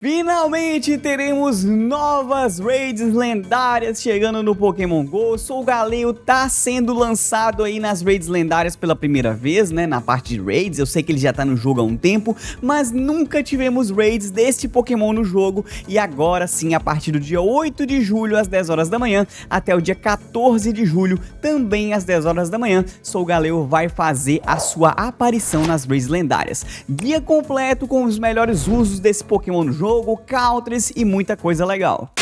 Finalmente teremos novas raids lendárias chegando no Pokémon GO. Solgaleo tá sendo lançado aí nas raids lendárias pela primeira vez, né, na parte de raids. Eu sei que ele já tá no jogo há um tempo, mas nunca tivemos raids deste Pokémon no jogo. E agora sim, a partir do dia 8 de julho às 10 horas da manhã até o dia 14 de julho, também às 10 horas da manhã, Solgaleo vai fazer a sua aparição nas raids lendárias. Guia completo com os melhores usos desse Pokémon no jogo, counters e muita coisa legal.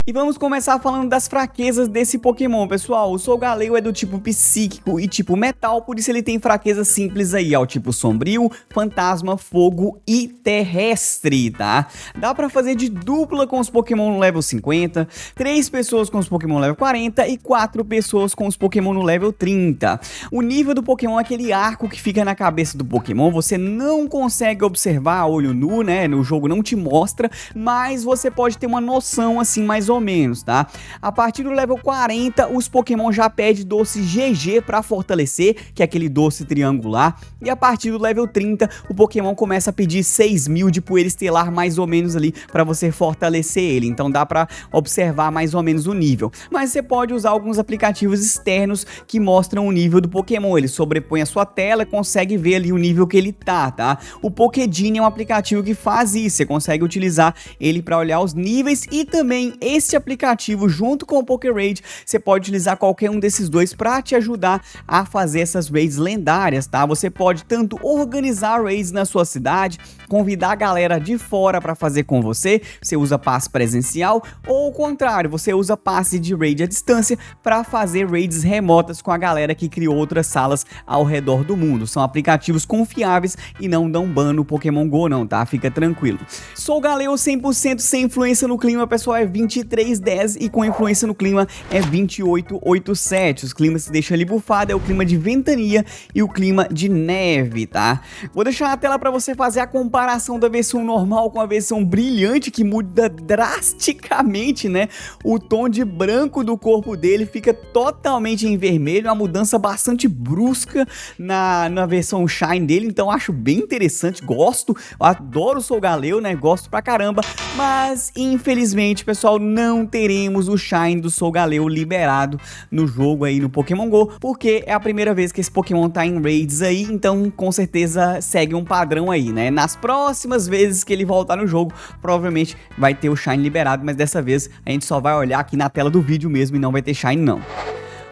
E vamos começar falando das fraquezas desse Pokémon, pessoal. O Solgaleo é do tipo psíquico e tipo metal, por isso ele tem fraquezas simples aí, ao tipo sombrio, fantasma, fogo e terrestre, tá? Dá pra fazer de dupla com os Pokémon no level 50, 3 pessoas com os Pokémon no level 40 e 4 pessoas com os Pokémon no level 30. O nível do Pokémon é aquele arco que fica na cabeça do Pokémon, você não consegue observar a olho nu, né? No jogo não te mostra, mas você pode ter uma noção assim mais ou menos, tá? A partir do level 40, os Pokémon já pedem doce GG pra fortalecer, que é aquele doce triangular, e a partir do level 30, o Pokémon começa a pedir 6.000 de poeira estelar mais ou menos ali pra você fortalecer ele, então dá pra observar mais ou menos o nível. Mas você pode usar alguns aplicativos externos que mostram o nível do Pokémon, ele sobrepõe a sua tela e consegue ver ali o nível que ele tá? O Pokédean é um aplicativo que faz isso, você consegue utilizar ele pra olhar os níveis e também esse aplicativo junto com o Pokéraid, você pode utilizar qualquer um desses dois para te ajudar a fazer essas raids lendárias, tá? Você pode tanto organizar raids na sua cidade, convidar a galera de fora para fazer com você, você usa passe presencial, ou ao contrário, você usa passe de raid à distância para fazer raids remotas com a galera que criou outras salas ao redor do mundo. São aplicativos confiáveis e não dão ban no Pokémon GO não, tá? Fica tranquilo. Solgaleo 100% sem influência no clima, pessoal, é 2310 e com influência no clima é 2887. Os climas se deixam ali bufado, é o clima de ventania e o clima de neve, tá? Vou deixar na tela para você fazer a comparação da versão normal com a versão brilhante, que muda drasticamente, né? O tom de branco do corpo dele fica totalmente em vermelho, uma mudança bastante brusca na versão Shine dele, então acho bem interessante, gosto, adoro o Solgaleo, né? Gosto pra caramba, mas infelizmente, pessoal, não teremos o Shine do Solgaleo liberado no jogo aí no Pokémon GO, porque é a primeira vez que esse Pokémon tá em raids aí, então com certeza segue um padrão aí, né? Nas próximas vezes que ele voltar no jogo, provavelmente vai ter o Shine liberado, mas dessa vez a gente só vai olhar aqui na tela do vídeo mesmo e não vai ter Shine não.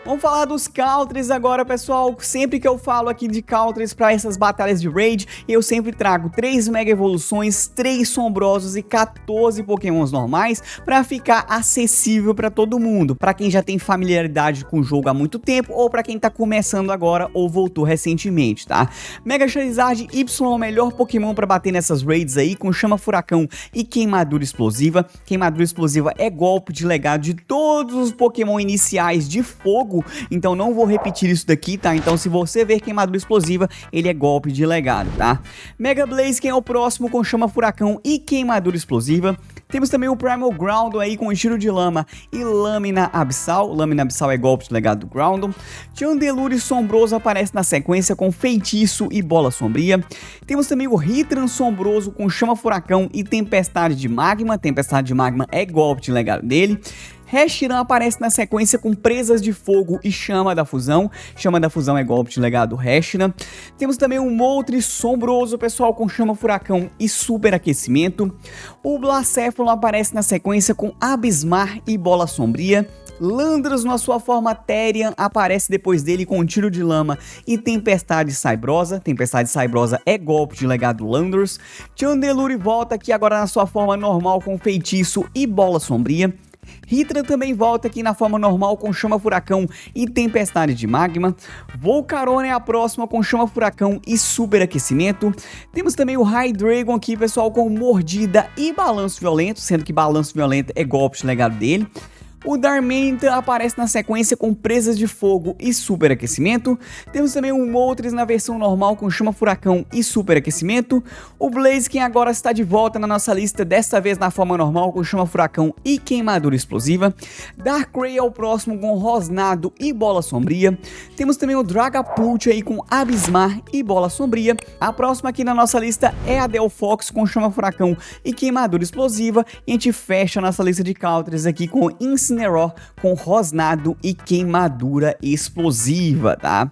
Vamos falar dos counters agora, pessoal. Sempre que eu falo aqui de counters para essas batalhas de raid, eu sempre trago 3 mega evoluções, 3 sombrosos e 14 pokémons normais para ficar acessível para todo mundo, para quem já tem familiaridade com o jogo há muito tempo ou para quem tá começando agora ou voltou recentemente, tá? Mega Charizard Y é o melhor pokémon para bater nessas raids aí, com chama furacão e queimadura explosiva. Queimadura explosiva é golpe de legado de todos os pokémon iniciais de fogo, então não vou repetir isso daqui, tá? Então se você ver queimadura explosiva, ele é golpe de legado, tá? Mega Blaze, quem é o próximo com chama furacão e queimadura explosiva. Temos também o Primal Groudon aí com tiro de lama e lâmina abissal. Lâmina abissal é golpe de legado do Groudon. Chandelure sombroso aparece na sequência com feitiço e bola sombria. Temos também o Heatran sombroso com chama furacão e tempestade de magma. Tempestade de magma é golpe de legado dele. Reshiram aparece na sequência com presas de fogo e chama da fusão. Chama da fusão é golpe de legado do Reshiram. Temos também o Moltres sombroso, pessoal, com chama furacão e superaquecimento. O Blacéfalo aparece na sequência com abismar e bola sombria. Landros, na sua forma Therian, aparece depois dele com tiro de lama e tempestade saibrosa. Tempestade saibrosa é golpe de legado do Landros. Chandelure volta aqui agora na sua forma normal com feitiço e bola sombria. Heatran também volta aqui na forma normal com chama furacão e tempestade de magma. Volcarona é a próxima com chama furacão e superaquecimento. Temos também o Hydreigon aqui, pessoal, com mordida e balanço violento, sendo que balanço violento é golpe de legado dele. O Darmanitan aparece na sequência com presas de fogo e superaquecimento. Temos também o Moltres na versão normal com chama furacão e superaquecimento. O Blaziken agora está de volta na nossa lista, desta vez na forma normal com chama furacão e queimadura explosiva. Darkrai é o próximo com rosnado e bola sombria. Temos também o Dragapult aí com abismar e bola sombria. A próxima aqui na nossa lista é a Delphox com chama furacão e queimadura explosiva. E a gente fecha a nossa lista de counters aqui com Incineroar com rosnado e queimadura explosiva, tá?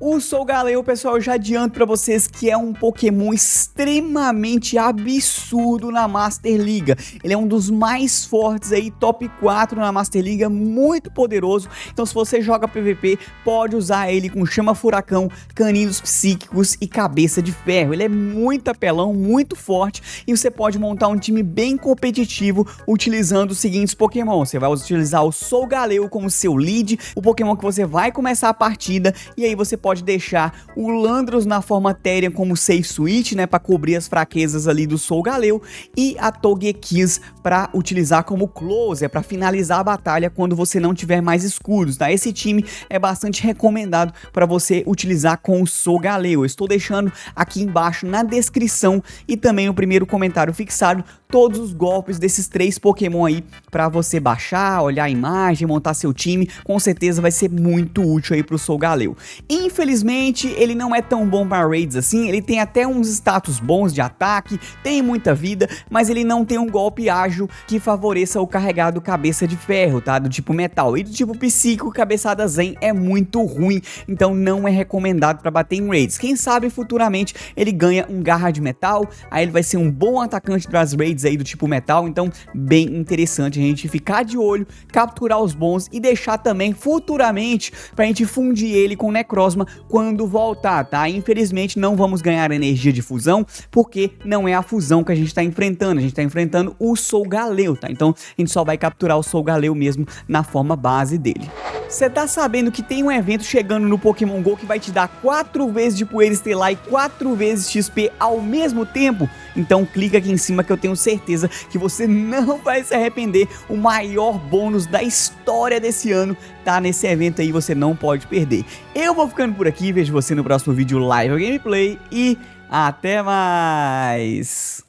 O Solgaleo, pessoal, eu já adianto pra vocês que é um Pokémon extremamente absurdo na Master Liga. Ele é um dos mais fortes aí, top 4 na Master Liga, muito poderoso. Então se você joga PVP, pode usar ele com chama furacão, caninos psíquicos e cabeça de ferro. Ele é muito apelão, muito forte e você pode montar um time bem competitivo utilizando os seguintes Pokémon. Você vai utilizar o Solgaleo como seu lead, o Pokémon que você vai começar a partida, e aí você pode deixar o Landros na forma Therian como safe switch, né, para cobrir as fraquezas ali do Solgaleo, e a Togekiss para utilizar como closer, para finalizar a batalha quando você não tiver mais escudos, tá? Esse time é bastante recomendado para você utilizar com o Solgaleo. Eu estou deixando aqui embaixo na descrição e também no primeiro comentário fixado todos os golpes desses 3 Pokémon aí para você baixar, olhar a imagem, montar seu time. Com certeza vai ser muito útil aí pro Solgaleo. Infelizmente, ele não é tão bom para raids assim. Ele tem até uns status bons de ataque, tem muita vida, mas ele não tem um golpe ágil que favoreça o carregado cabeça de ferro, tá? Do tipo metal. E do tipo psíquico, cabeçada zen é muito ruim, então não é recomendado para bater em raids. Quem sabe futuramente ele ganha um garra de metal, aí ele vai ser um bom atacante das raids aí do tipo metal, então bem interessante a gente ficar de olho, capturar os bons e deixar também futuramente pra gente fundir ele com Necrozma quando voltar, tá? Infelizmente não vamos ganhar energia de fusão, porque não é a fusão que a gente tá enfrentando, a gente tá enfrentando o Solgaleo, tá? Então a gente só vai capturar o Solgaleo mesmo na forma base dele. Você tá sabendo que tem um evento chegando no Pokémon GO que vai te dar 4 vezes de poeira estelar e 4 vezes XP ao mesmo tempo? Então clica aqui em cima que eu tenho certeza que você não vai se arrepender. O maior bônus da história desse ano tá nesse evento aí, você não pode perder. Eu vou ficando por aqui, vejo você no próximo vídeo live ou gameplay e até mais!